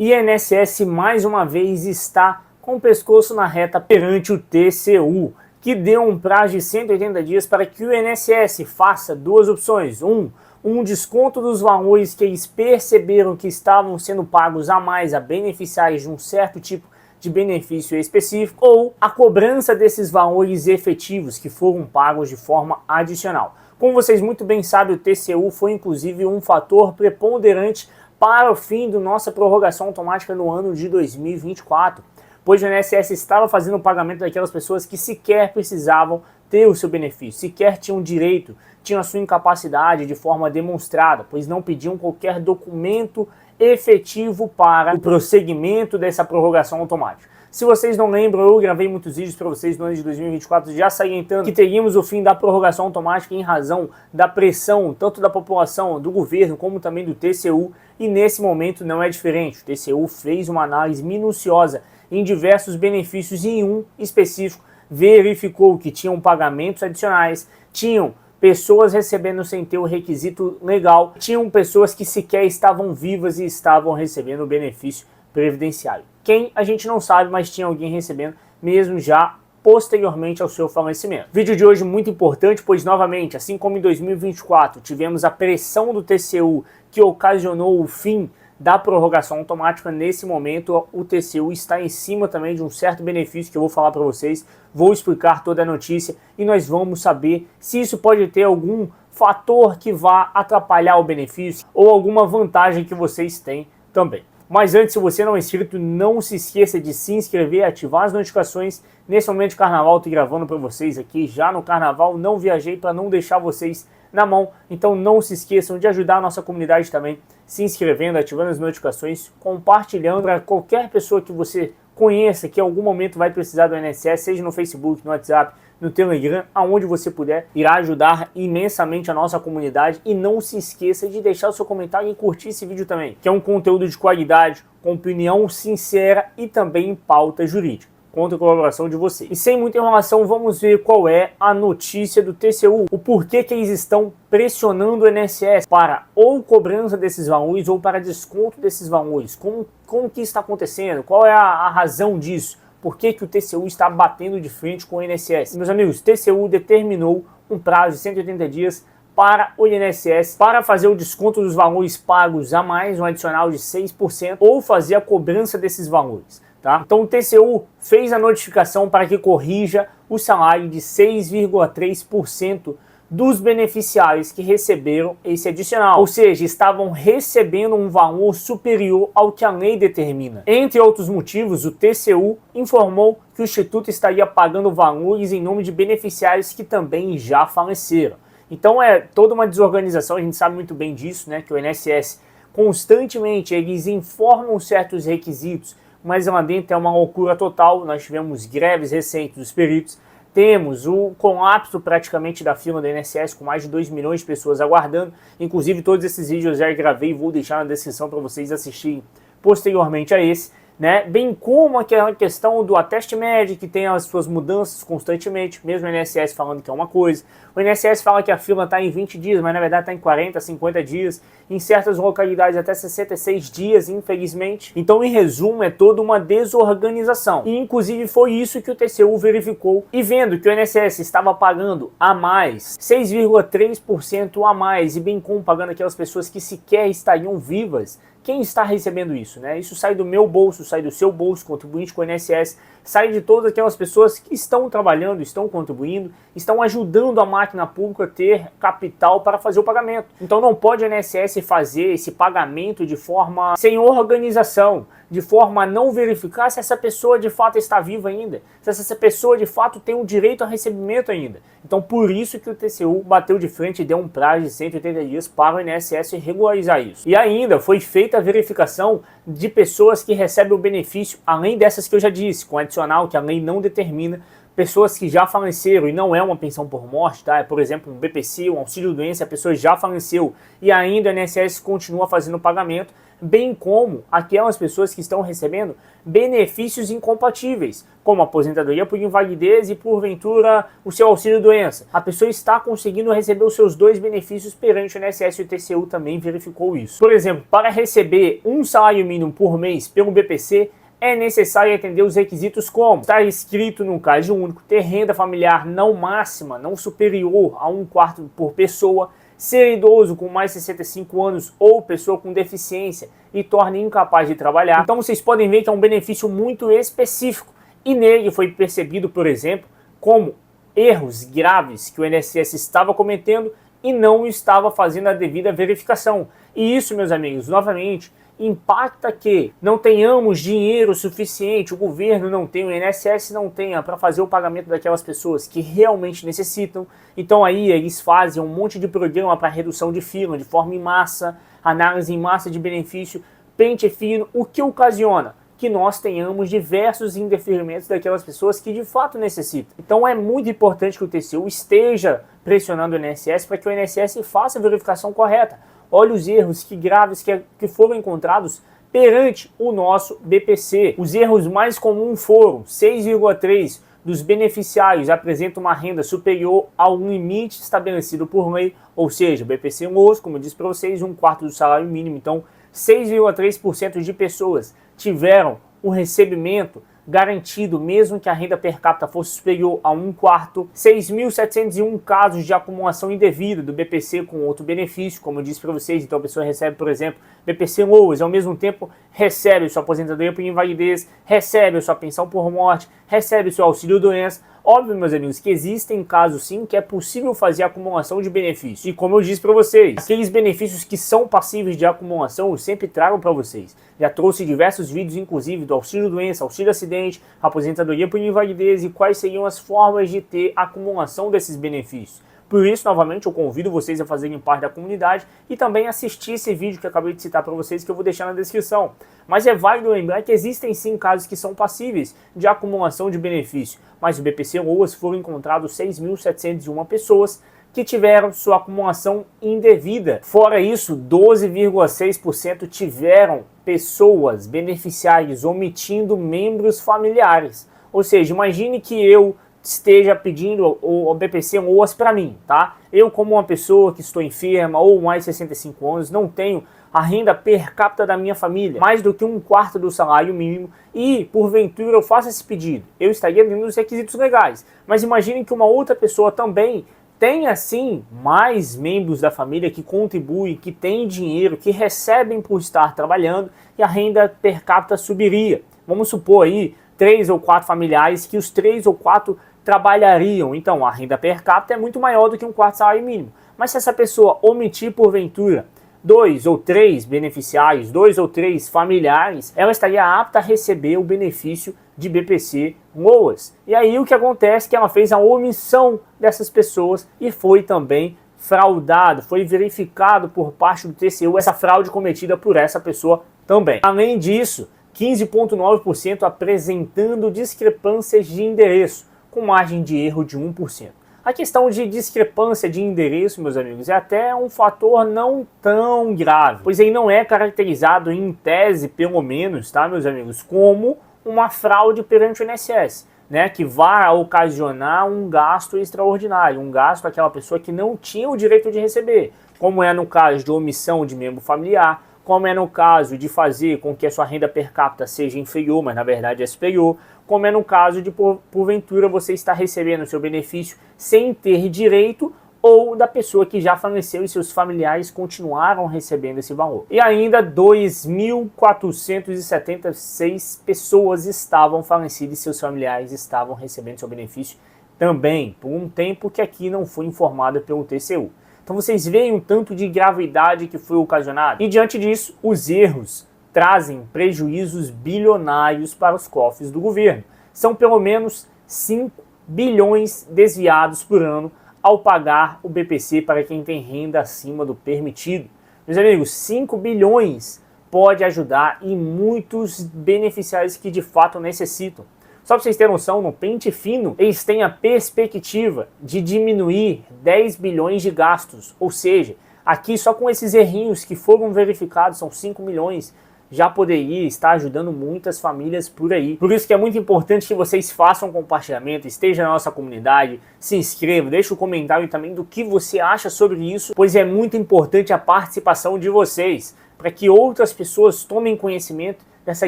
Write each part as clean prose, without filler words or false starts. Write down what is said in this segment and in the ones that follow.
INSS mais uma vez está com o pescoço na reta perante o TCU, que deu um prazo de 180 dias para que o INSS faça duas opções. Um desconto dos valores que eles perceberam que estavam sendo pagos a mais a beneficiários de um certo tipo de benefício específico, ou a cobrança desses valores efetivos que foram pagos de forma adicional. Como vocês muito bem sabem, o TCU foi inclusive um fator preponderante para o fim da nossa prorrogação automática no ano de 2024, pois o INSS estava fazendo o pagamento daquelas pessoas que sequer precisavam ter o seu benefício, sequer tinham direito, tinham a sua incapacidade de forma demonstrada, pois não pediam qualquer documento efetivo para o prosseguimento dessa prorrogação automática. Se vocês não lembram, eu gravei muitos vídeos para vocês no ano de 2024 já salientando que teríamos o fim da prorrogação automática em razão da pressão tanto da população, do governo, como também do TCU, e nesse momento não é diferente. O TCU fez uma análise minuciosa em diversos benefícios e em um específico verificou que tinham pagamentos adicionais, tinham pessoas recebendo sem ter o requisito legal, tinham pessoas que sequer estavam vivas e estavam recebendo o benefício previdenciário. Quem a gente não sabe, mas tinha alguém recebendo mesmo já posteriormente ao seu falecimento. Vídeo de hoje muito importante, pois novamente, assim como em 2024 tivemos a pressão do TCU que ocasionou o fim da prorrogação automática, nesse momento o TCU está em cima também de um certo benefício que eu vou falar para vocês, vou explicar toda a notícia e nós vamos saber se isso pode ter algum fator que vá atrapalhar o benefício ou alguma vantagem que vocês têm também. Mas antes, se você não é inscrito, não se esqueça de se inscrever e ativar as notificações. Nesse momento de carnaval, estou gravando para vocês aqui já no carnaval, não viajei para não deixar vocês na mão, então não se esqueçam de ajudar a nossa comunidade também, se inscrevendo, ativando as notificações, compartilhando para qualquer pessoa que você conheça que em algum momento vai precisar do INSS, seja no Facebook, no WhatsApp, no Telegram, aonde você puder, irá ajudar imensamente a nossa comunidade. E não se esqueça de deixar o seu comentário e curtir esse vídeo também, que é um conteúdo de qualidade, com opinião sincera e também pauta jurídica. Conto com a colaboração de vocês. E sem muita enrolação, vamos ver qual é a notícia do TCU. O porquê que eles estão pressionando o INSS para ou cobrança desses valores ou para desconto desses valores. Como que está acontecendo? Qual é a razão disso? Por que que o TCU está batendo de frente com o INSS? Meus amigos, o TCU determinou um prazo de 180 dias para o INSS para fazer o desconto dos valores pagos a mais, um adicional de 6%, ou fazer a cobrança desses valores. Tá? Então o TCU fez a notificação para que corrija o salário de 6,3% dos beneficiários que receberam esse adicional, ou seja, estavam recebendo um valor superior ao que a lei determina. Entre outros motivos, o TCU informou que o Instituto estaria pagando valores em nome de beneficiários que também já faleceram. Então é toda uma desorganização, a gente sabe muito bem disso, né, que o INSS constantemente eles informam certos requisitos, mas lá dentro é uma loucura total. Nós tivemos greves recentes dos peritos, temos o colapso praticamente da fila do INSS, com mais de 2 milhões de pessoas aguardando. Inclusive todos esses vídeos eu já gravei e vou deixar na descrição para vocês assistirem posteriormente a esse, né? Bem como aquela questão do ateste médico, que tem as suas mudanças constantemente, mesmo o INSS falando que é uma coisa. O INSS fala que a fila está em 20 dias, mas na verdade está em 40, 50 dias, em certas localidades até 66 dias, infelizmente. Então, em resumo, é toda uma desorganização. E inclusive foi isso que o TCU verificou, e vendo que o INSS estava pagando a mais, 6,3% a mais, e bem como pagando aquelas pessoas que sequer estariam vivas, quem está recebendo isso, né? Isso sai do meu bolso, sai do seu bolso, contribuinte com o INSS, sai de todas aquelas pessoas que estão trabalhando, estão contribuindo, estão ajudando a máquina pública a ter capital para fazer o pagamento. Então não pode o INSS fazer esse pagamento de forma sem organização, de forma a não verificar se essa pessoa de fato está viva ainda, se essa pessoa de fato tem o direito a recebimento ainda. Então por isso que o TCU bateu de frente e deu um prazo de 180 dias para o INSS regularizar isso. E ainda foi feita a verificação de pessoas que recebem o benefício, além dessas que eu já disse, com adicional que a lei não determina, pessoas que já faleceram e não é uma pensão por morte, tá? É, por exemplo, um BPC, um auxílio-doença, a pessoa já faleceu e ainda o INSS continua fazendo o pagamento. bem como aquelas pessoas que estão recebendo benefícios incompatíveis, como aposentadoria por invalidez e, porventura, o seu auxílio-doença. A pessoa está conseguindo receber os seus dois benefícios perante o INSS e o TCU também verificou isso. Por exemplo, para receber um salário mínimo por mês pelo BPC, é necessário atender os requisitos como estar inscrito no CAD único, ter renda familiar não máxima, não superior a 1/4 por pessoa, ser idoso com mais de 65 anos ou pessoa com deficiência e torne incapaz de trabalhar. Então vocês podem ver que é um benefício muito específico e nele foi percebido, por exemplo, como erros graves que o INSS estava cometendo e não estava fazendo a devida verificação. E isso, meus amigos, novamente, impacta que não tenhamos dinheiro suficiente, o governo não tem, o INSS não tenha para fazer o pagamento daquelas pessoas que realmente necessitam. Então aí eles fazem um monte de programa para redução de fila, de forma em massa, análise em massa de benefício, pente fino, o que ocasiona que nós tenhamos diversos indeferimentos daquelas pessoas que de fato necessitam. Então é muito importante que o TCU esteja pressionando o INSS para que o INSS faça a verificação correta. Olha os erros graves que foram encontrados perante o nosso BPC. Os erros mais comuns foram 6,3% dos beneficiários apresentam uma renda superior ao limite estabelecido por lei, ou seja, o BPC hoje, como eu disse para vocês, 1/4 do salário mínimo. Então, 6,3% de pessoas tiveram o recebimento garantido, mesmo que a renda per capita fosse superior a 1/4. 6.701 casos de acumulação indevida do BPC com outro benefício, como eu disse para vocês. Então a pessoa recebe, por exemplo, BPC Loas, ao mesmo tempo recebe sua aposentadoria por invalidez, recebe sua pensão por morte, recebe seu auxílio-doença. Óbvio, meus amigos, que existem casos sim que é possível fazer acumulação de benefícios. E como eu disse para vocês, aqueles benefícios que são passíveis de acumulação eu sempre trago para vocês. Já trouxe diversos vídeos, inclusive, do auxílio-doença, auxílio-acidente, aposentadoria por invalidez e quais seriam as formas de ter acumulação desses benefícios. Por isso, novamente, eu convido vocês a fazerem parte da comunidade e também assistir esse vídeo que eu acabei de citar para vocês, que eu vou deixar na descrição. Mas é válido lembrar que existem sim casos que são passíveis de acumulação de benefício, mas no BPC Loas foram encontrados 6.701 pessoas que tiveram sua acumulação indevida. Fora isso, 12,6% tiveram pessoas beneficiárias omitindo membros familiares. Ou seja, imagine que eu esteja pedindo o BPC Loas para mim, tá? Eu, como uma pessoa que estou enferma ou mais de 65 anos, não tenho a renda per capita da minha família mais do que 1/4 do salário mínimo e, porventura, eu faço esse pedido. Eu estaria dentro dos requisitos legais. Mas imagine que uma outra pessoa também tem, assim, mais membros da família que contribuem, que têm dinheiro, que recebem por estar trabalhando e a renda per capita subiria. Vamos supor aí 3 ou 4 familiares que os 3 ou 4 trabalhariam, então a renda per capita é muito maior do que 1/4 salário mínimo. Mas se essa pessoa omitir porventura 2 ou 3 beneficiários, 2 ou 3 familiares, ela estaria apta a receber o benefício de BPC Loas. E aí o que acontece é que ela fez a omissão dessas pessoas e foi também fraudado, foi verificado por parte do TCU essa fraude cometida por essa pessoa também. Além disso, 15,9% apresentando discrepâncias de endereço, com margem de erro de 1%. A questão de discrepância de endereço, meus amigos, é até um fator não tão grave, pois aí não é caracterizado em tese, pelo menos, tá, meus amigos, como uma fraude perante o INSS, né, que vai ocasionar um gasto extraordinário, um gasto àquela pessoa que não tinha o direito de receber, como é no caso de omissão de membro familiar, como é no caso de fazer com que a sua renda per capita seja inferior, mas na verdade é superior, como é no caso de, porventura, você estar recebendo o seu benefício sem ter direito, ou da pessoa que já faleceu e seus familiares continuaram recebendo esse valor. E ainda 2.476 pessoas estavam falecidas e seus familiares estavam recebendo seu benefício também, por um tempo que aqui não foi informado pelo TCU. Então vocês veem o tanto de gravidade que foi ocasionado. E diante disso, os erros trazem prejuízos bilionários para os cofres do governo. São pelo menos 5 bilhões desviados por ano ao pagar o BPC para quem tem renda acima do permitido. Meus amigos, 5 bilhões pode ajudar e muitos beneficiários que de fato necessitam. Só para vocês terem noção, no pente fino, eles têm a perspectiva de diminuir 10 bilhões de gastos, ou seja, Aqui só com esses errinhos que foram verificados, são 5 milhões, já poderia estar ajudando muitas famílias por aí. Por isso que é muito importante que vocês façam compartilhamento, esteja na nossa comunidade, se inscreva, deixe um comentário também do que você acha sobre isso, pois é muito importante a participação de vocês, para que outras pessoas tomem conhecimento dessa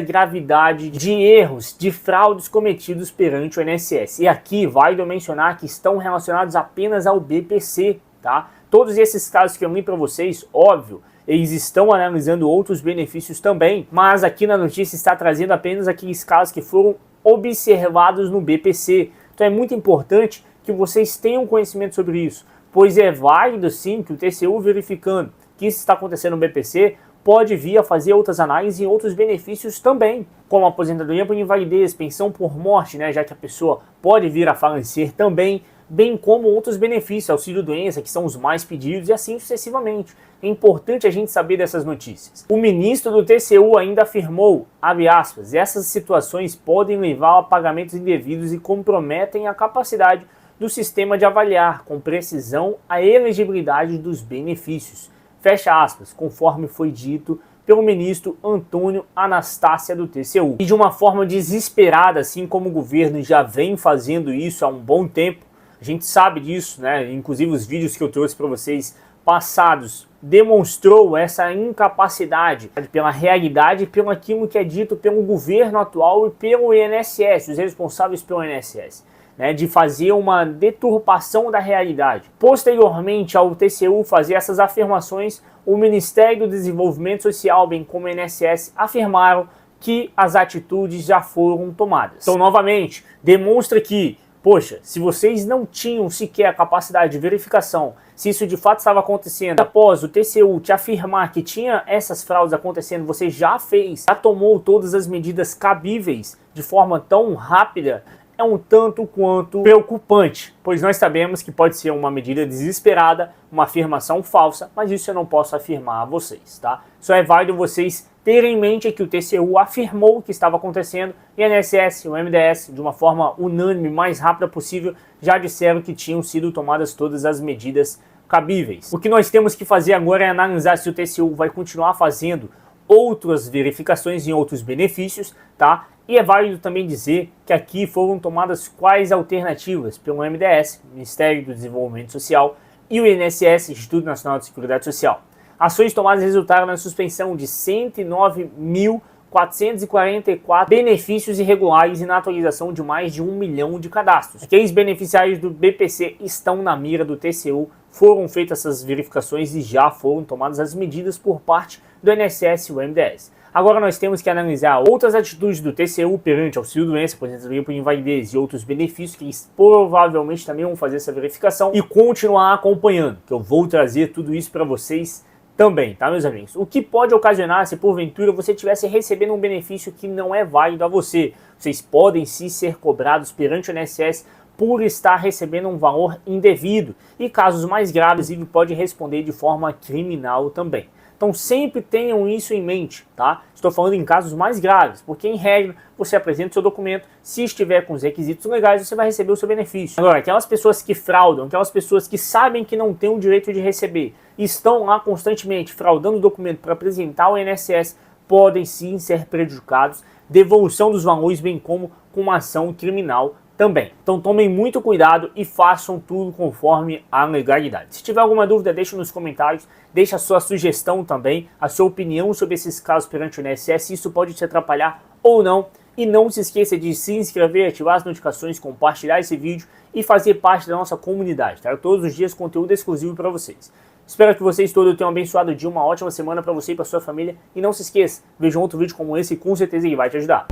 gravidade de erros, de fraudes cometidos perante o INSS. E aqui vale mencionar que estão relacionados apenas ao BPC, tá? Todos esses casos que eu li para vocês, óbvio, eles estão analisando outros benefícios também, mas aqui na notícia está trazendo apenas aqueles casos que foram observados no BPC. Então é muito importante que vocês tenham conhecimento sobre isso, pois é válido sim que o TCU, verificando que isso está acontecendo no BPC, pode vir a fazer outras análises e outros benefícios também, como aposentadoria por invalidez, pensão por morte, né, já que a pessoa pode vir a falecer também, bem como outros benefícios, auxílio-doença, que são os mais pedidos, e assim sucessivamente. É importante a gente saber dessas notícias. O ministro do TCU ainda afirmou, abre aspas, essas situações podem levar a pagamentos indevidos e comprometem a capacidade do sistema de avaliar com precisão a elegibilidade dos benefícios. Fecha aspas, conforme foi dito pelo ministro Antônio Anastácia do TCU. E de uma forma desesperada, assim como o governo já vem fazendo isso há um bom tempo, a gente sabe disso, né? Inclusive os vídeos que eu trouxe para vocês passados demonstrou essa incapacidade pela realidade, pelo aquilo que é dito pelo governo atual e pelo INSS, os responsáveis pelo INSS, né, de fazer uma deturpação da realidade. Posteriormente ao TCU fazer essas afirmações, o Ministério do Desenvolvimento Social, bem como o INSS, afirmaram que as atitudes já foram tomadas. Então, novamente, demonstra que, poxa, se vocês não tinham sequer a capacidade de verificação se isso de fato estava acontecendo, após o TCU te afirmar que tinha essas fraudes acontecendo, você já fez, já tomou todas as medidas cabíveis de forma tão rápida, é um tanto quanto preocupante, pois nós sabemos que pode ser uma medida desesperada, uma afirmação falsa, mas isso eu não posso afirmar a vocês, tá? Só é válido vocês terem em mente que o TCU afirmou que estava acontecendo e a INSS e o MDS, de uma forma unânime, mais rápida possível, já disseram que tinham sido tomadas todas as medidas cabíveis. O que nós temos que fazer agora é analisar se o TCU vai continuar fazendo outras verificações em outros benefícios, tá? E é válido também dizer que aqui foram tomadas quais alternativas pelo MDS, Ministério do Desenvolvimento Social, e o INSS, Instituto Nacional de Seguridade Social. Ações tomadas resultaram na suspensão de 109.444 benefícios irregulares e na atualização de mais de 1 milhão de cadastros. Aqueles beneficiários do BPC estão na mira do TCU, foram feitas essas verificações e já foram tomadas as medidas por parte do INSS e o MDS. Agora nós temos que analisar outras atitudes do TCU perante auxílio-doença, aposentadoria por invalidez e outros benefícios que eles provavelmente também vão fazer essa verificação e continuar acompanhando, que eu vou trazer tudo isso para vocês também, tá, meus amigos? O que pode ocasionar se porventura você estivesse recebendo um benefício que não é válido a você. Vocês podem sim ser cobrados perante o INSS por estar recebendo um valor indevido e casos mais graves ele pode responder de forma criminal também. Então sempre tenham isso em mente, tá? Estou falando em casos mais graves, porque em regra você apresenta o seu documento, se estiver com os requisitos legais você vai receber o seu benefício. Agora, aquelas pessoas que fraudam, aquelas pessoas que sabem que não têm o direito de receber, estão lá constantemente fraudando o documento para apresentar ao INSS, podem sim ser prejudicados, devolução dos valores, bem como com uma ação criminal também. Então tomem muito cuidado e façam tudo conforme a legalidade. Se tiver alguma dúvida, deixe nos comentários, deixe a sua sugestão também, a sua opinião sobre esses casos perante o INSS, isso pode te atrapalhar ou não. E não se esqueça de se inscrever, ativar as notificações, compartilhar esse vídeo e fazer parte da nossa comunidade, tá? Todos os dias conteúdo exclusivo para vocês. Espero que vocês todos tenham um abençoado dia, uma ótima semana para você e para sua família. E não se esqueça, veja um outro vídeo como esse, com certeza ele vai te ajudar.